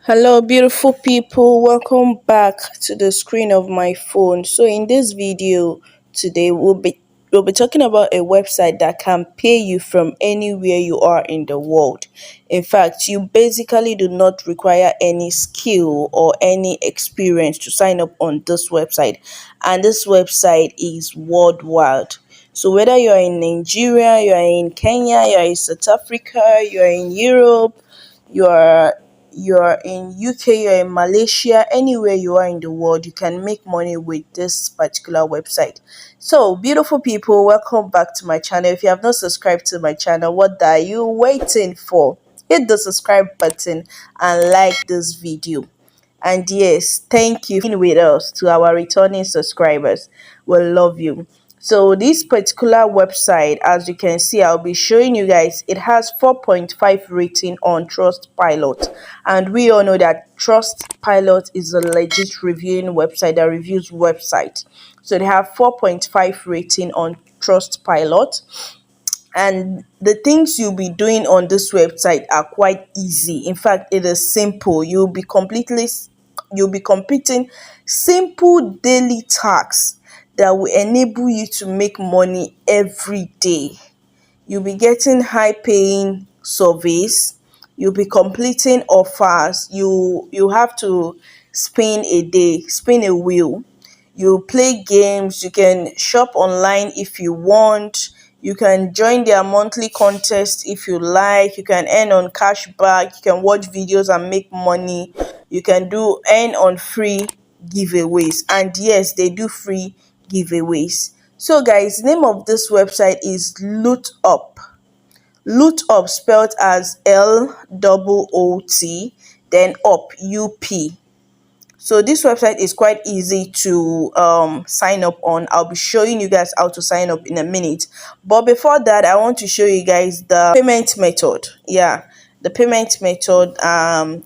Hello, beautiful people. Welcome back to the screen of my phone. So, in this video today, we'll be talking about a website that can pay you from anywhere you are in the world. In fact, you basically do not require any skill or any experience to sign up on this website, and this website is worldwide. So, whether you are in Nigeria, you are in Kenya, you are in South Africa, you are in Europe, you're you're in UK, you're in Malaysia, anywhere you are in the world, you can make money with this particular website. So, beautiful people, welcome back to my channel. If you have not subscribed to my channel, what are you waiting for? Hit the subscribe button and like this video. And yes, thank you for being with us. To our returning subscribers, we love you. So this particular website, as you can see, I'll be showing you guys, it has 4.5 rating on Trustpilot. And we all know that Trustpilot is a legit reviewing website that reviews websites. So they have 4.5 rating on Trustpilot, and the things you'll be doing on this website are quite easy. In fact, it is simple. You'll be completing simple daily tasks that will enable you to make money every day. You'll be getting high paying surveys, you'll be completing offers, you have to spin a wheel, you play games, you can shop online if you want, you can join their monthly contest if you like, you can earn on cashback, you can watch videos and make money, you can do earn on free giveaways. And yes, they do free giveaways. So guys, the name of this website is Loot Up. Loot Up, spelled as LOOT, then up, UP. So this website is quite easy to sign up on. I'll be showing you guys how to sign up in a minute. But before that, I want to show you guys the payment method. Yeah, the payment method.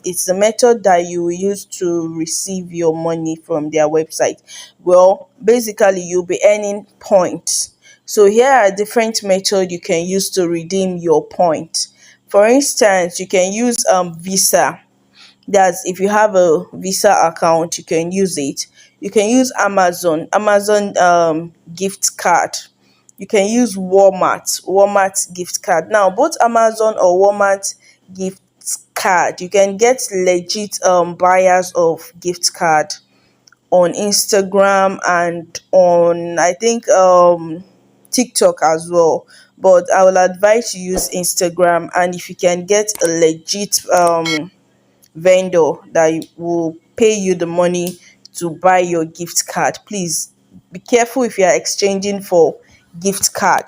It's the method that you will use to receive your money from their website. Well, basically, you'll be earning points. So here are different methods you can use to redeem your points. For instance, you can use Visa. That's if you have a Visa account, you can use it. You can use Amazon gift card. You can use Walmart gift card. Now, both Amazon or Walmart gift card, you can get legit buyers of gift card on Instagram and on, I think, TikTok as well. But I will advise you use Instagram, and if you can get a legit vendor that will pay you the money to buy your gift card, please be careful if you are exchanging for gift card.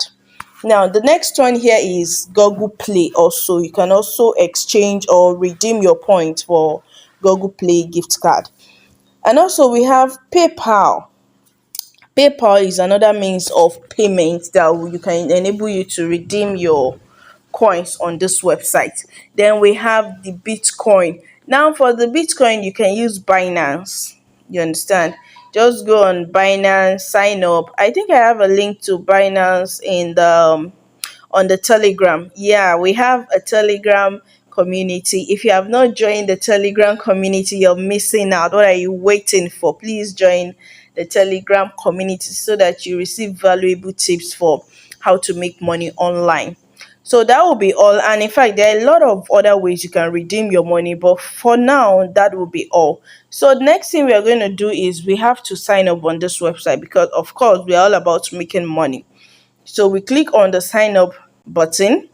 Now, the next one here is Google Play. Also, you can also exchange or redeem your points for Google Play gift card. And also we have PayPal. PayPal is another means of payment that you can enable you to redeem your coins on this website. Then we have the Bitcoin. Now, for the Bitcoin, you can use Binance. You understand? Just go on Binance, sign up. I think I have a link to Binance in the on the Telegram. Yeah, we have a Telegram community. If you have not joined the Telegram community, you're missing out. What are you waiting for? Please join the Telegram community so that you receive valuable tips for how to make money online. So that will be all. And in fact, there are a lot of other ways you can redeem your money, but for now, that will be all. So the next thing we are going to do is we have to sign up on this website because, of course, we are all about making money. So we click on the sign up button.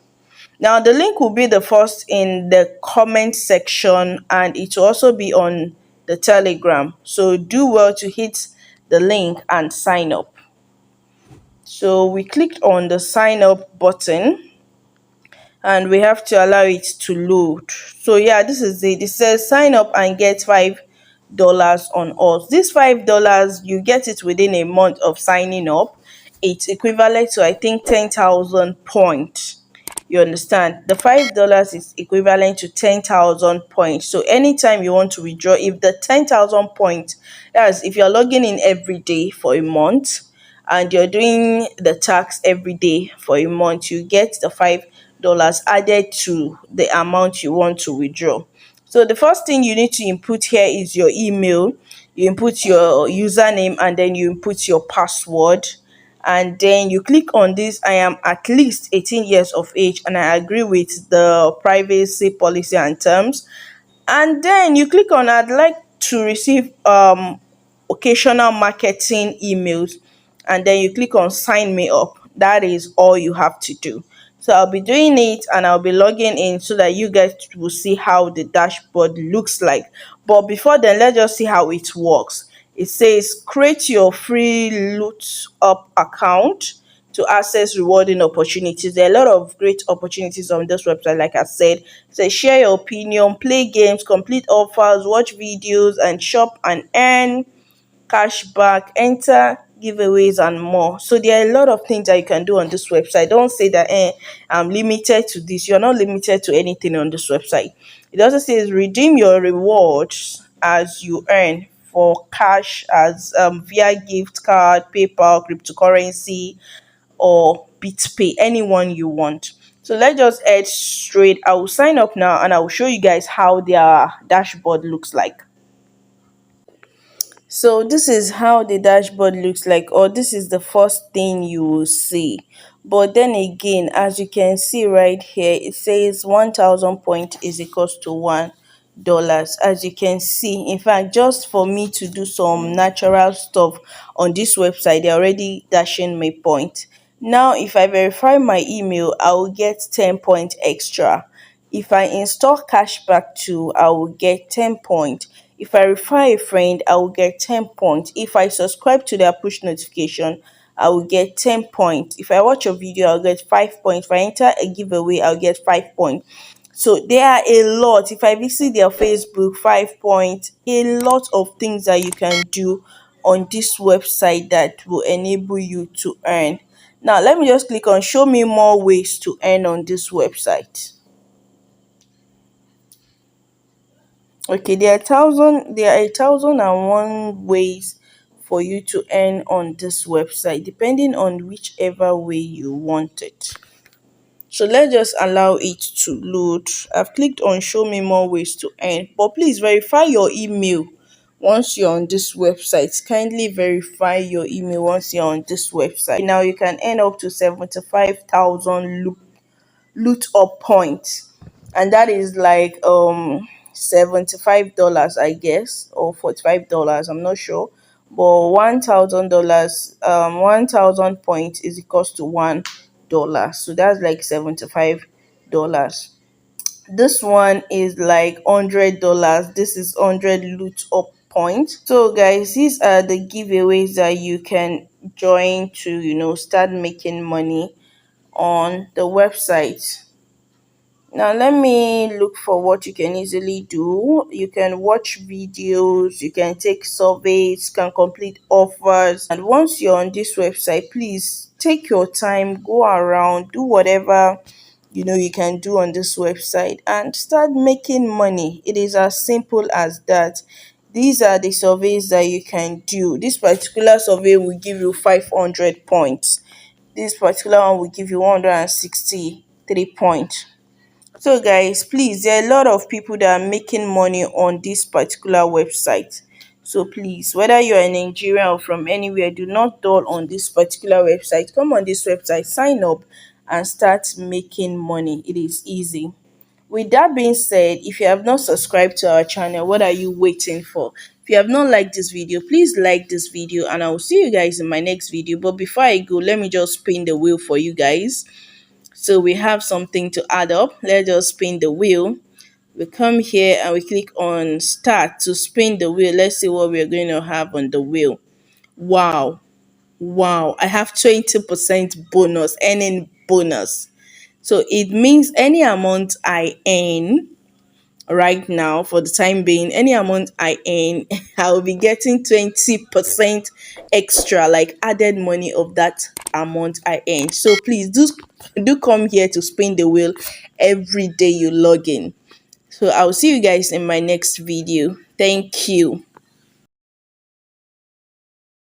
Now the link will be the first in the comment section, and it will also be on the Telegram. So do well to hit the link and sign up. So we clicked on the sign up button and we have to allow it to load. So yeah, this is it. It says sign up and get $5 on us. This $5, you get it within a month of signing up. It's equivalent to, I think, 10,000 points. You understand? The $5 is equivalent to 10,000 points. So anytime you want to withdraw, if the 10,000 points, that's if you're logging in every day for a month and you're doing the tax every day for a month, you get the $5 added to the amount you want to withdraw. So the first thing you need to input here is your email. You input your username and then you input your password, and then you click on this I am at least 18 years of age and I agree with the privacy policy and terms, and then you click on I'd like to receive occasional marketing emails, and then you click on sign me up. That is all you have to do. So I'll be doing it and I'll be logging in so that you guys will see how the dashboard looks like. But before then, let's just see how it works. It says create your free loot up account to access rewarding opportunities. There are a lot of great opportunities on this website, like I said. So share your opinion, play games, complete offers, watch videos, and shop and earn cashback, enter giveaways, and more. So there are a lot of things that you can do on this website. Don't say that I'm limited to this. You're not limited to anything on this website. It also says redeem your rewards as you earn for cash as via gift card, PayPal, cryptocurrency, or BitPay, anyone you want. So let's just head straight. I will sign up now and I will show you guys how their dashboard looks like. So this is how the dashboard looks like, or this is the first thing you will see. But then again, as you can see right here, it says 1000 point is equals to $1. As you can see, in fact, just for me to do some natural stuff on this website, they're already dashing me point. Now if I verify my email, I will get 10 point extra. If I install cashback too, I will get 10 points. If I refer a friend, I will get 10 points. If I subscribe to their push notification, I will get 10 points. If I watch a video, I'll get 5 points. If I enter a giveaway, I'll get 5 points. So there are a lot. If I visit their Facebook, 5 points. A lot of things that you can do on this website that will enable you to earn. Now let me just click on show me more ways to earn on this website. Okay, there are 1001 ways for you to earn on this website, depending on whichever way you want it. So let's just allow it to load. I've clicked on show me more ways to earn, but please verify your email once you're on this website. Kindly verify your email once you're on this website. Now you can earn up to 75,000 loot up points, and that is like $75, I guess, or $45, I'm not sure. But $1,000, 1,000 points is equals to $1, so that's like $75. This one is like $100. This is 100 loot up points. So guys, these are the giveaways that you can join to start making money on the website. Now let me look for what you can easily do. You can watch videos, you can take surveys, you can complete offers. And once you're on this website, please take your time, go around, do whatever you can do on this website and start making money. It is as simple as that. These are the surveys that you can do. This particular survey will give you 500 points. This particular one will give you 163 points. So guys, please, there are a lot of people that are making money on this particular website. So please, whether you're in Nigeria or from anywhere, do not dull on this particular website. Come on this website, sign up and start making money. It is easy. With that being said, if you have not subscribed to our channel, what are you waiting for? If you have not liked this video, please like this video and I will see you guys in my next video. But before I go, let me just spin the wheel for you guys. So we have something to add up. Let's just spin the wheel. We come here and we click on start to spin the wheel. Let's see what we're going to have on the wheel. Wow. I have 20% bonus, earning bonus. So it means any amount I earn right now, for the time being, any amount I earn, I will be getting 20% extra, like added money of that amount I earn. So please do come here to spin the wheel every day you log in. So I'll see you guys in my next video. Thank you.